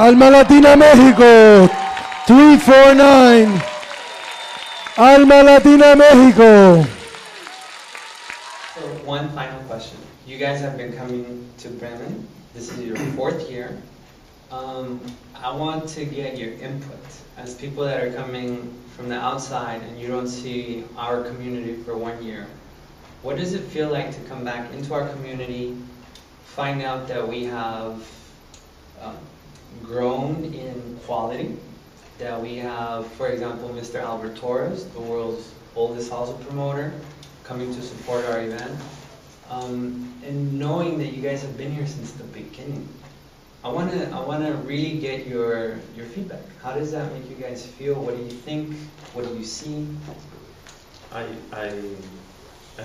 Alma Latina México, 349. Alma Latina México. So one final question. You guys have been coming to Bremen. This is your 4th year. I want to get your input as people that are coming from the outside and you don't see our community for 1 year. What does it feel like to come back into our community, find out that we have grown in quality, that we have, for example, Mr. Albert Torres, the world's oldest salsa promoter, coming to support our event, and knowing that you guys have been here since the beginning. I want to really get your feedback. How does that make you guys feel? What do you think? What do you see? I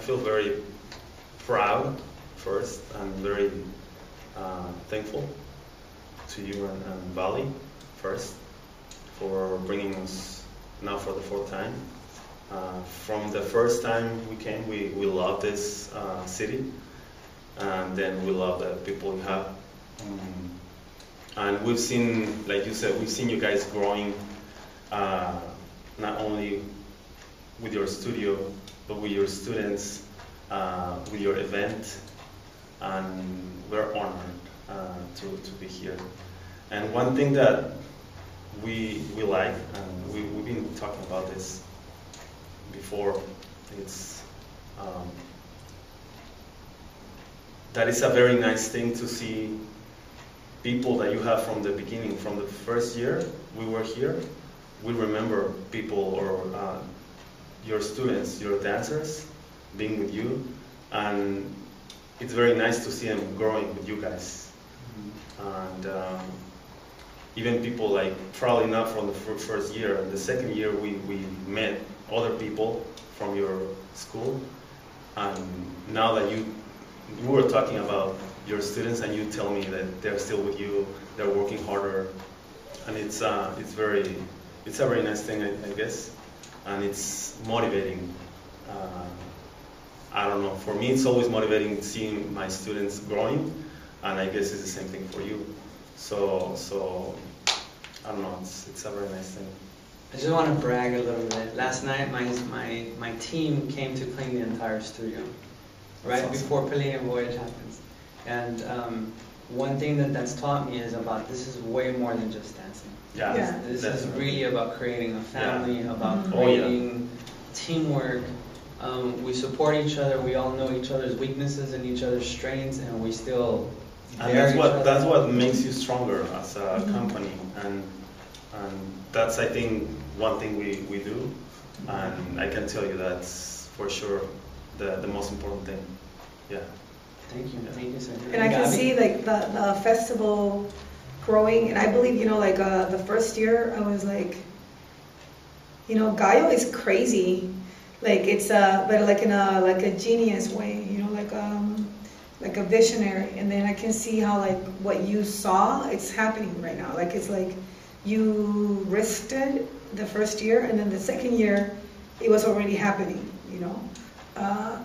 feel very proud first. I'm very thankful to you and Valley first for bringing us now for the 4th time. From the first time we came, we loved this city, and then we love the people you have. And we've seen, like you said, we've seen you guys growing, not only with your studio, but with your students, with your event, and we're honored to be here. And one thing that we like, and we've been talking about this before, it's that it's a very nice thing to see people that you have from the beginning, from the first year we were here. We remember people or your students, your dancers, being with you, and it's very nice to see them growing with you guys. And even people like probably not from the first year, the second year we met other people from your school, and now that we were talking about your students and you tell me that they're still with you, they're working harder, and it's a very nice thing, I guess, and it's motivating. I don't know, for me it's always motivating seeing my students growing, and I guess it's the same thing for you. So I don't know, it's a very nice thing. I just want to brag a little bit. Last night my team came to clean the entire studio, right awesome. Before Palladium Voyage happens. And one thing that's taught me is about this is way more than just dancing. Yeah. This is really about creating a family, about creating teamwork. We support each other. We all know each other's weaknesses and each other's strengths, and we still. And that's what makes you stronger as a company, and that's, I think, one thing we do, and I can tell you that's for sure the most important thing. Yeah. Thank you. Thank you, Sergio. And I can see like the festival growing, and I believe, you know, like the first year I was like, you know, Gallo is crazy, like it's but like in a genius way, you know, like a visionary. And then I can see how like what you saw, it's happening right now. Like it's like you risked it the first year, and then the second year it was already happening, you know.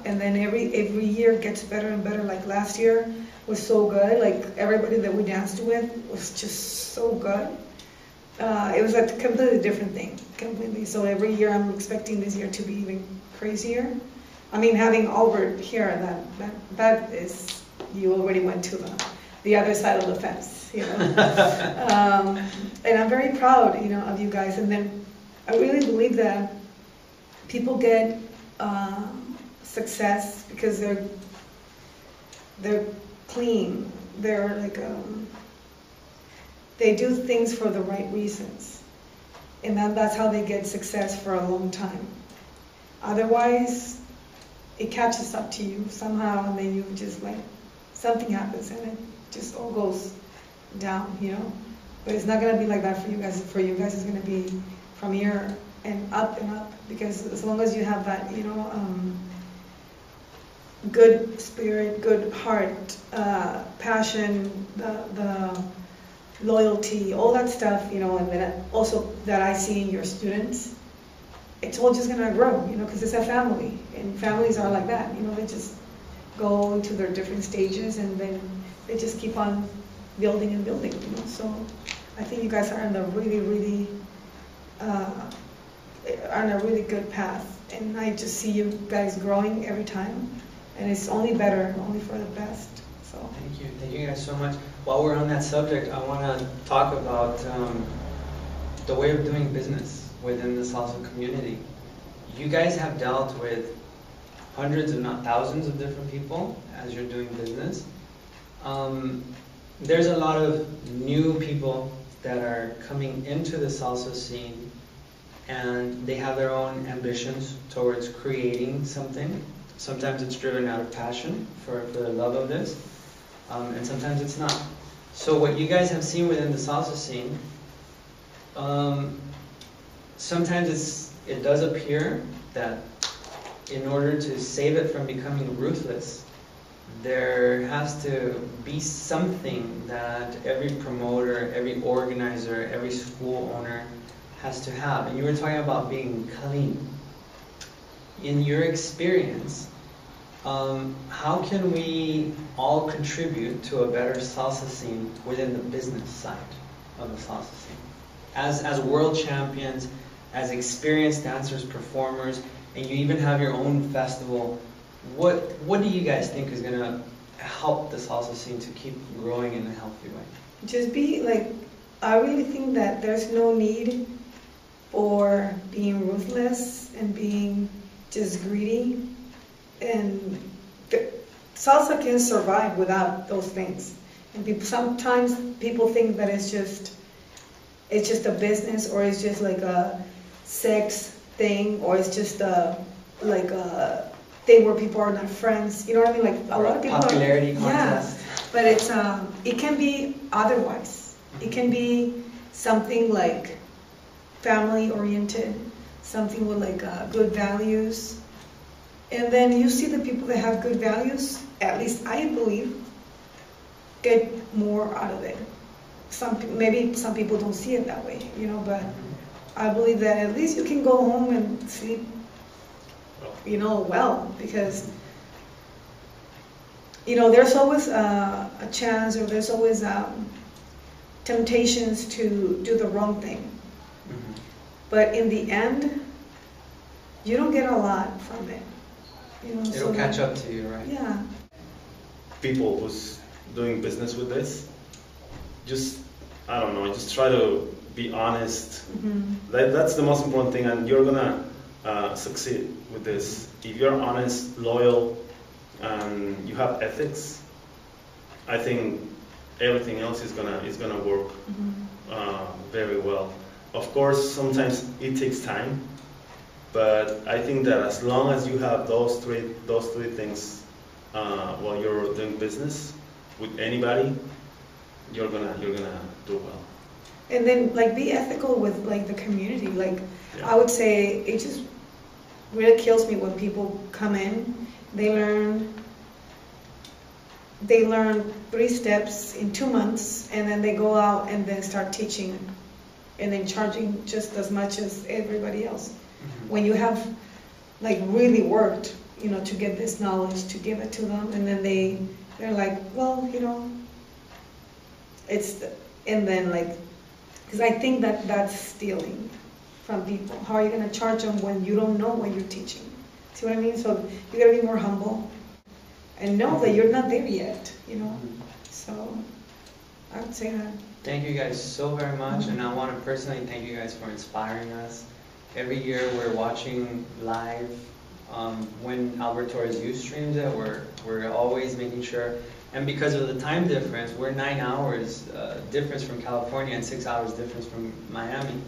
And then every year gets better and better. Like last year was so good. Like everybody that we danced with was just so good. It was a completely different thing, completely. So every year I'm expecting this year to be even crazier. I mean, having Albert here, that is, you already went to the other side of the fence, you know. And I'm very proud, you know, of you guys. And then I really believe that people get success because they're clean, they're like, they do things for the right reasons. And that's how they get success for a long time. Otherwise, it catches up to you somehow, and then you just like, something happens and it just all goes down, you know. But it's not going to be like that for you guys. For you guys, it's going to be from here and up, because as long as you have that, you know, good spirit, good heart, passion, the loyalty, all that stuff, you know, and then also that I see in your students, it's all just gonna grow, you know, because it's a family, and families are like that, you know, they just go into their different stages, and then they just keep on building and building, you know. So I think you guys are on a really good path, and I just see you guys growing every time, and it's only better, only for the best. So thank you guys so much. While we're on that subject, I want to talk about the way of doing business within the salsa community. You guys have dealt with hundreds, if not thousands, of different people as you're doing business. There's a lot of new people that are coming into the salsa scene, and they have their own ambitions towards creating something. Sometimes it's driven out of passion for the love of this, and sometimes it's not. So what you guys have seen within the salsa scene, sometimes it does appear that in order to save it from becoming ruthless, there has to be something that every promoter, every organizer, every school owner has to have. And you were talking about being clean. In your experience, how can we all contribute to a better salsa scene within the business side of the salsa scene? As world champions, as experienced dancers, performers, and you even have your own festival, what do you guys think is going to help the salsa scene to keep growing in a healthy way? Just be like, I really think that there's no need for being ruthless and being just greedy, and salsa can survive without those things. And sometimes people think that it's just a business, or it's just like a sex thing, or it's just like a thing where people are not friends. You know what I mean? Like a lot of people popularity contest. Yeah, but it's it can be otherwise. It can be something like family oriented, something with like good values. And then you see the people that have good values, at least I believe, get more out of it. Maybe some people don't see it that way, you know, but I believe that at least you can go home and sleep, you know, well, because, you know, there's always a chance, or there's always temptations to do the wrong thing. But in the end, you don't get a lot from it. You know, it'll catch up to you, right? Yeah. People who's doing business with this, just, I don't know, just try to be honest. That's the most important thing, and you're gonna succeed with this. If you're honest, loyal, and you have ethics, I think everything else is gonna work very well. Of course, sometimes it takes time, but I think that as long as you have those three things while you're doing business with anybody, you're gonna do well. And then like be ethical with like the community. Like I would say it just really kills me when people come in, they learn 3 steps in 2 months, and then they go out and then start teaching and then charging just as much as everybody else. When you have like really worked, you know, to get this knowledge, to give it to them, and then they're like, well, you know, and then like, because I think that that's stealing from people. How are you going to charge them when you don't know what you're teaching? See what I mean? So you got to be more humble and know that you're not there yet, you know. So I would say that. Thank you guys so very much, and I want to personally thank you guys for inspiring us. Every year we're watching live when Albert Torres streams it. We're always making sure, And because of the time difference, we're 9 hours difference from California and 6 hours difference from Miami.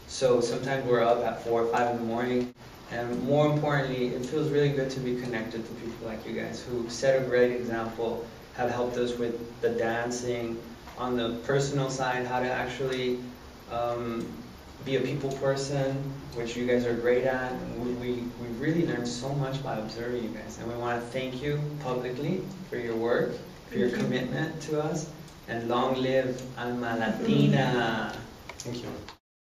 So sometimes we're up at 4 or 5 in the morning. And more importantly, it feels really good to be connected to people like you guys who set a great example, have helped us with the dancing, on the personal side, how to actually be a people person, which you guys are great at. We really learned so much by observing you guys. And we want to thank you publicly for your work, for your commitment to us, and long live Alma Latina. Thank you.